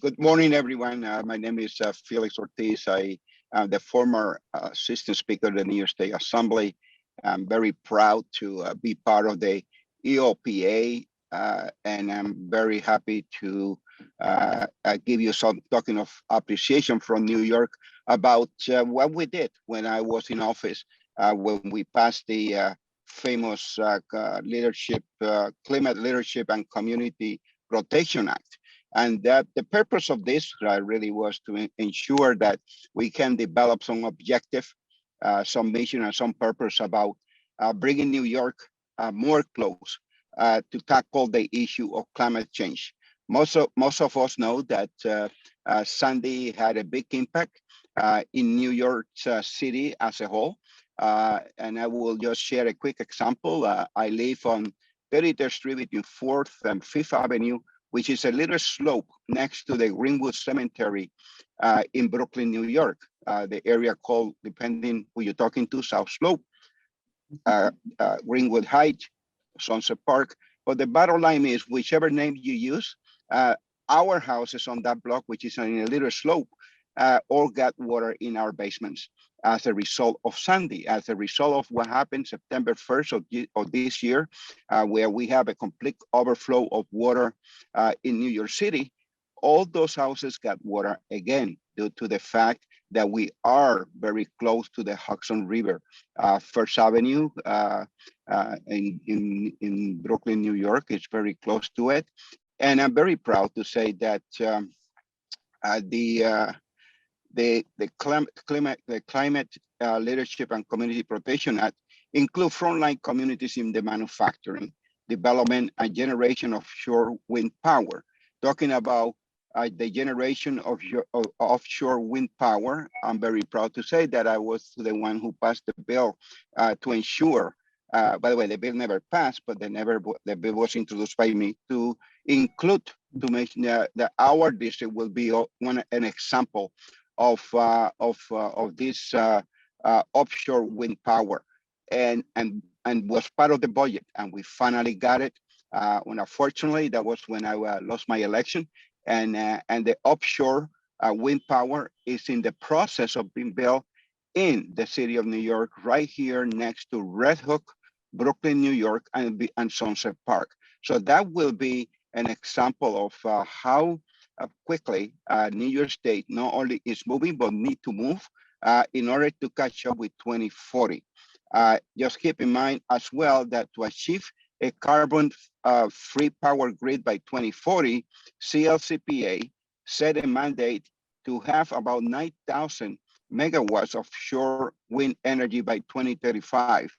Good morning, everyone. My name is Felix Ortiz. I am the former Assistant Speaker of the New York State Assembly. I'm very proud to be part of the EOPA, and I'm very happy to give you some token of appreciation from New York about what we did when I was in office, when we passed the famous Climate Leadership and Community Protection Act. And that the purpose of this really was to ensure that we can develop some objective, some mission and some purpose about bringing New York more close to tackle the issue of climate change. Most of us know that Sandy had a big impact in New York City as a whole. And I will just share a quick example. I live on 33rd Street between 4th and 5th Avenue, which is a little slope next to the Greenwood Cemetery in Brooklyn, New York. The area called, depending who you're talking to, South Slope, Greenwood Heights, Sunset Park. But the bottom line is, whichever name you use, our houses on that block, which is in a little slope, all got water in our basements as a result of Sandy, as a result of what happened September 1st of this year, where we have a complete overflow of water in New York City. All those houses got water again due to the fact that we are very close to the Hudson River. First Avenue in Brooklyn, New York is very close to it. And I'm very proud to say that the Climate Leadership and Community Protection Act include frontline communities in the manufacturing, development, and generation of offshore wind power. Talking about the generation of offshore wind power, I'm very proud to say that I was the one who passed the bill to ensure, by the way, the bill never passed, but the bill was introduced by me to include, to make that our district will be an example of this offshore wind power, and was part of the budget, and we finally got it. Unfortunately, that was when I lost my election, and the offshore wind power is in the process of being built in the city of New York, right here next to Red Hook, Brooklyn, New York, and Sunset Park. So that will be an example of how quickly New York State not only is moving, but need to move in order to catch up with 2040. Just keep in mind as well that to achieve a carbon-free power grid by 2040, CLCPA set a mandate to have about 9,000 megawatts of offshore wind energy by 2035,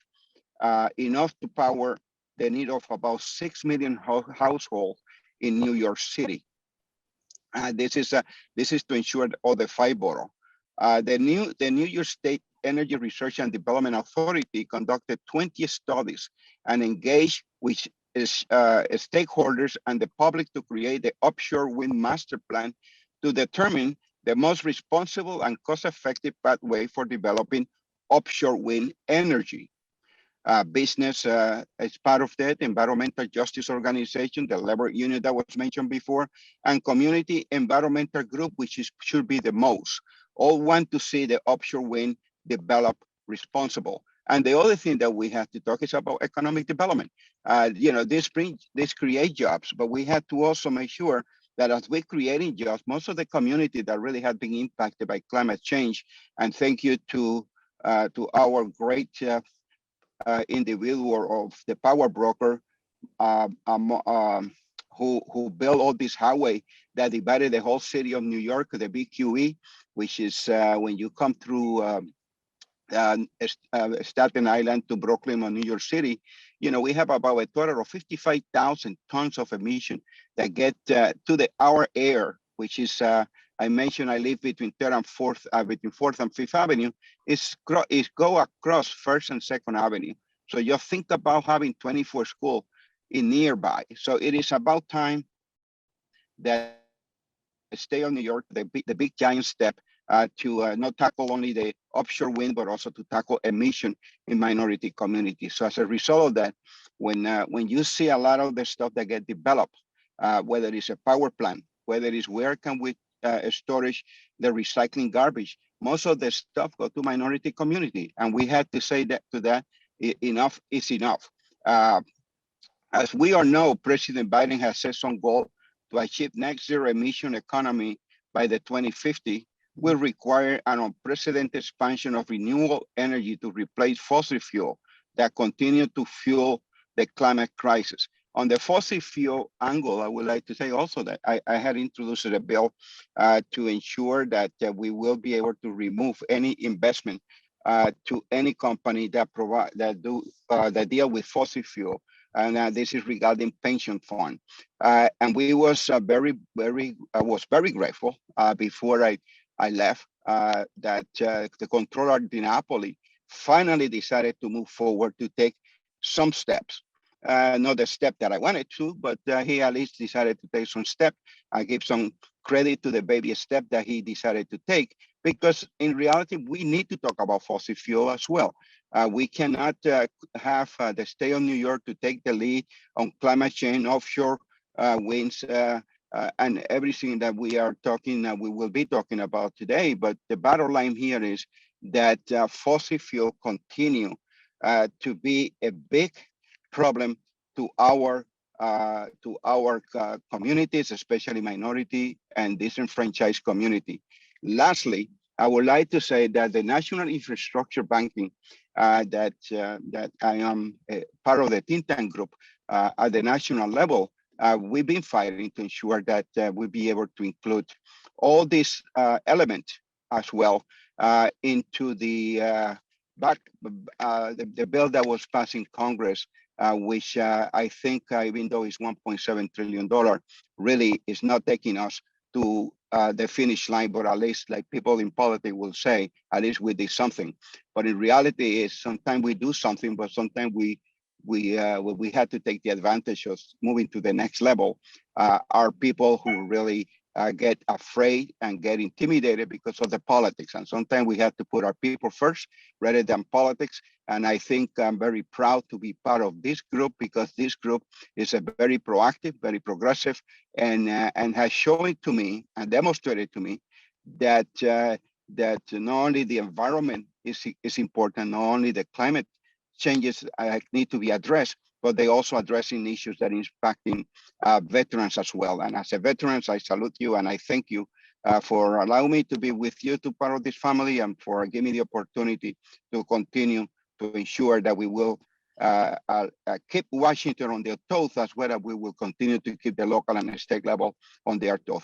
enough to power the need of about 6 million households in New York City. This is to ensure all the 5 boroughs. The New York State Energy Research and Development Authority conducted 20 studies and engaged with stakeholders and the public to create the offshore wind master plan to determine the most responsible and cost-effective pathway for developing offshore wind energy. Business is part of that, environmental justice organization, the labor union that was mentioned before, and community environmental group, which should be the most. All want to see the offshore wind develop responsible. And the other thing that we have to talk is about economic development. This create jobs, but we have to also make sure that as we're creating jobs, most of the community that really have been impacted by climate change, and thank you to our great individual of the power broker who built all this highway that divided the whole city of New York, the BQE, which is when you come through Staten Island to Brooklyn or New York City, we have about a total of 55,000 tons of emission that get to our air, which is, I mentioned I live between 3rd and 4th, between 4th and 5th Avenue, is go across 1st and 2nd Avenue. So you think about having 24 schools in nearby. So it is about time that the state of New York, the big giant step to not tackle only the offshore wind, but also to tackle emission in minority communities. So as a result of that, when you see a lot of the stuff that get developed, whether it's a power plant whether it's where can we storage the recycling garbage. Most of the stuff go to minority community, and we had to say that to that, enough is enough. Uh, as we all know, President Biden has set some goal to achieve net zero emission economy by the 2050 will require an unprecedented expansion of renewable energy to replace fossil fuel that continue to fuel the climate crisis. On the fossil fuel angle, I would like to say also that I had introduced a bill to ensure that we will be able to remove any investment to any company that provide that deal with fossil fuel, and this is regarding pension fund. And we was I was very grateful before I left that the controller di Napoli finally decided to move forward to take some steps. Not the step that I wanted to, but he at least decided to take some step. I give some credit to the baby step that he decided to take, because in reality, we need to talk about fossil fuel as well. We cannot have the state of New York to take the lead on climate change, offshore winds, and everything that we are talking, we will be talking about today. But the bottom line here is that fossil fuel continue to be a big problem to our communities, especially minority and disenfranchised community. Lastly, I would like to say that the national infrastructure banking that I am part of the think tank group at the national level, we've been fighting to ensure that we'll be able to include all these elements as well into the the bill that was passed in Congress, which I think, even though it's $1.7 trillion, really is not taking us to the finish line, but at least, like people in politics will say, at least we did something. But in reality, is sometimes we do something, but sometimes we had to take the advantage of moving to the next level. Are people who really get afraid and get intimidated because of the politics. And sometimes we have to put our people first rather than politics. And I think I'm very proud to be part of this group, because this group is a very proactive, very progressive, and has shown to me and demonstrated to me that that not only the environment is important, not only the climate changes need to be addressed, but they also addressing issues that is impacting veterans as well. And as a veteran, I salute you and I thank you for allowing me to be with you, to part of this family, and for giving me the opportunity to continue to ensure that we will keep Washington on their toes, as well as we will continue to keep the local and state level on their toes.